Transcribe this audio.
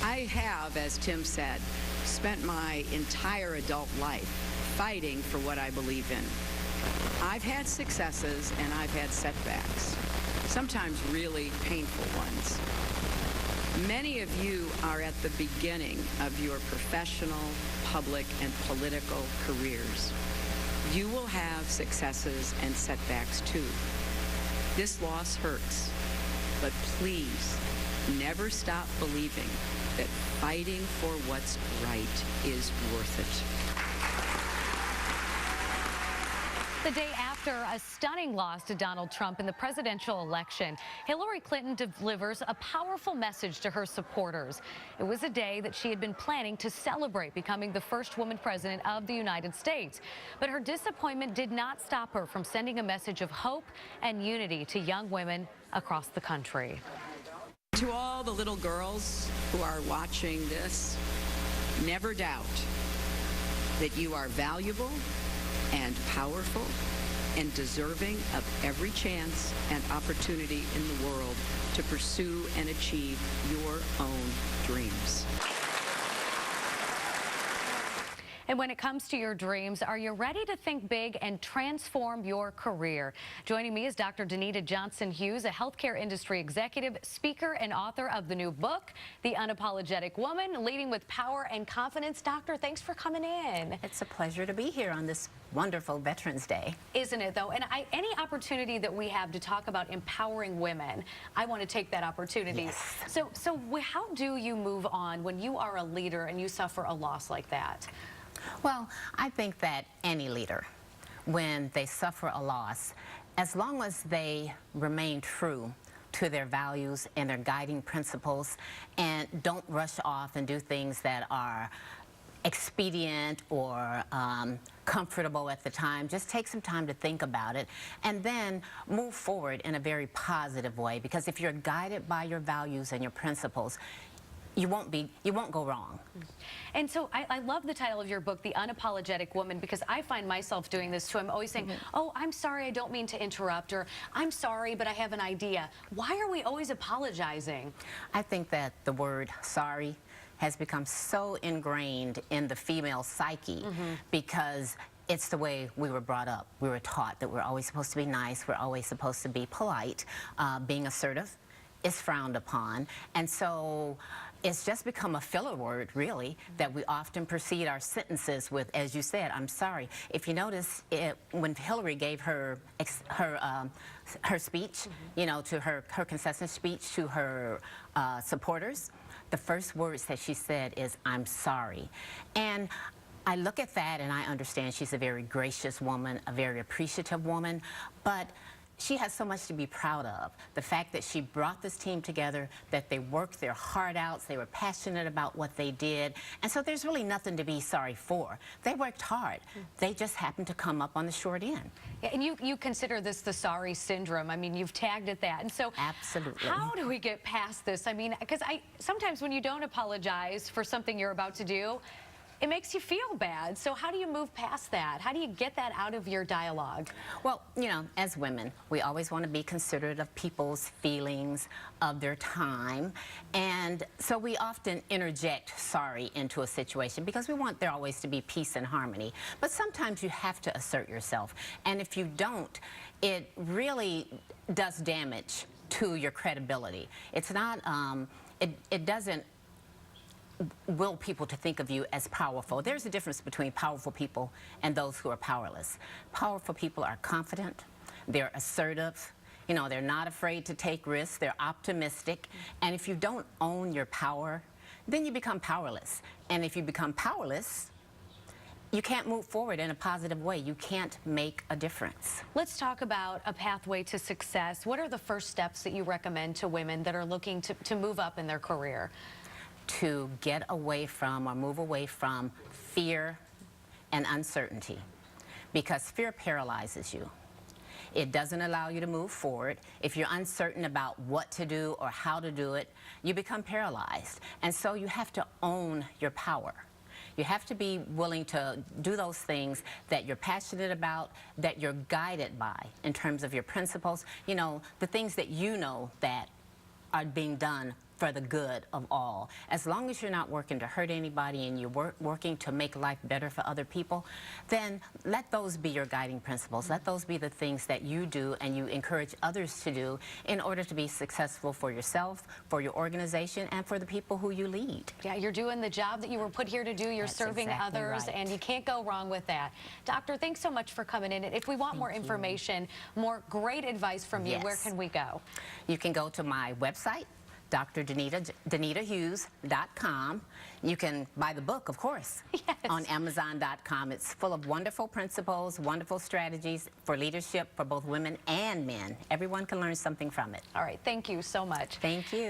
I have, as Tim said, spent my entire adult life fighting for what I believe in. I've had successes and I've had setbacks, sometimes really painful ones. Many of you are at the beginning of your professional, public, and political careers. You will have successes and setbacks too. This loss hurts, but please never stop believing that fighting for what's right is worth it. The day after a stunning loss to Donald Trump in the presidential election, Hillary Clinton delivers a powerful message to her supporters. It was a day that she had been planning to celebrate becoming the first woman president of the United States. But her disappointment did not stop her from sending a message of hope and unity to young women across the country. To all the little girls who are watching this, never doubt that you are valuable and powerful and deserving of every chance and opportunity in the world to pursue and achieve your own dreams. And when it comes to your dreams, are you ready to think big and transform your career? Joining me is Dr. Danita Johnson-Hughes, a healthcare industry executive, speaker, and author of the new book, The Unapologetic Woman, Leading with Power and Confidence. Doctor, thanks for coming in. It's a pleasure to be here on this wonderful Veterans Day. Isn't it, though? And any opportunity that we have to talk about empowering women, I want to take that opportunity. Yes. So how do you move on when you are a leader and you suffer a loss like that? Well, I think that any leader, when they suffer a loss, as long as they remain true to their values and their guiding principles and don't rush off and do things that are expedient or comfortable at the time, just take some time to think about it and then move forward in a very positive way, because if you're guided by your values and your principles, you won't go wrong. And so I love the title of your book, The Unapologetic Woman, because I find myself doing this too. I'm always saying, oh, I'm sorry, I don't mean to interrupt, or I'm sorry, but I have an idea. Why are we always apologizing? I think that the word sorry has become so ingrained in the female psyche because it's the way we were brought up. We were taught that we're always supposed to be nice, we're always supposed to be polite. Being assertive is frowned upon, and so it's just become a filler word, really, that we often precede our sentences with, as you said, I'm sorry. If you notice, when Hillary gave her speech, you know, to her concession speech to her supporters, the first words that she said is, I'm sorry. And I look at that and I understand she's a very gracious woman, a very appreciative woman, but she has so much to be proud of. The fact that she brought this team together, that they worked their heart out, they were passionate about what they did, and so there's really nothing to be sorry for. They worked hard. They just happened to come up on the short end. Yeah, and you consider this the sorry syndrome. I mean, you've tagged it that. And so absolutely. How do we get past this? I mean, because sometimes when you don't apologize for something you're about to do, it makes you feel bad. So how do you move past that? How do you get that out of your dialogue? Well, you know, as women, we always want to be considerate of people's feelings, of their time, and so we often interject sorry into a situation because we want there always to be peace and harmony. But sometimes you have to assert yourself, and if you don't, it really does damage to your credibility. It's not, it doesn't will people to think of you as powerful. There's a difference between powerful people and those who are powerless. Powerful people are confident, they're assertive, you know, they're not afraid to take risks, they're optimistic, and if you don't own your power, then you become powerless. And if you become powerless, you can't move forward in a positive way. You can't make a difference. Let's talk about a pathway to success. What are the first steps that you recommend to women that are looking to move up in their career? To get away from or move away from fear and uncertainty, because fear paralyzes you. It doesn't allow you to move forward. If you're uncertain about what to do or how to do it, you become paralyzed. And so you have to own your power. You have to be willing to do those things that you're passionate about, that you're guided by in terms of your principles, you know, the things that you know that are being done for the good of all. As long as you're not working to hurt anybody and you're working to make life better for other people, then let those be your guiding principles. Let those be the things that you do and you encourage others to do in order to be successful for yourself, for your organization, and for the people who you lead. Yeah, you're doing the job that you were put here to do. You're That's serving exactly others, right. and you can't go wrong with that. Doctor, thanks so much for coming in. If we want more information, more great advice from you, Yes. where can we go? You can go to my website, DrDanitahughes.com. You can buy the book, of course, Yes. on Amazon.com. It's full of wonderful principles, wonderful strategies for leadership for both women and men. Everyone can learn something from it. All right, thank you so much. Thank you.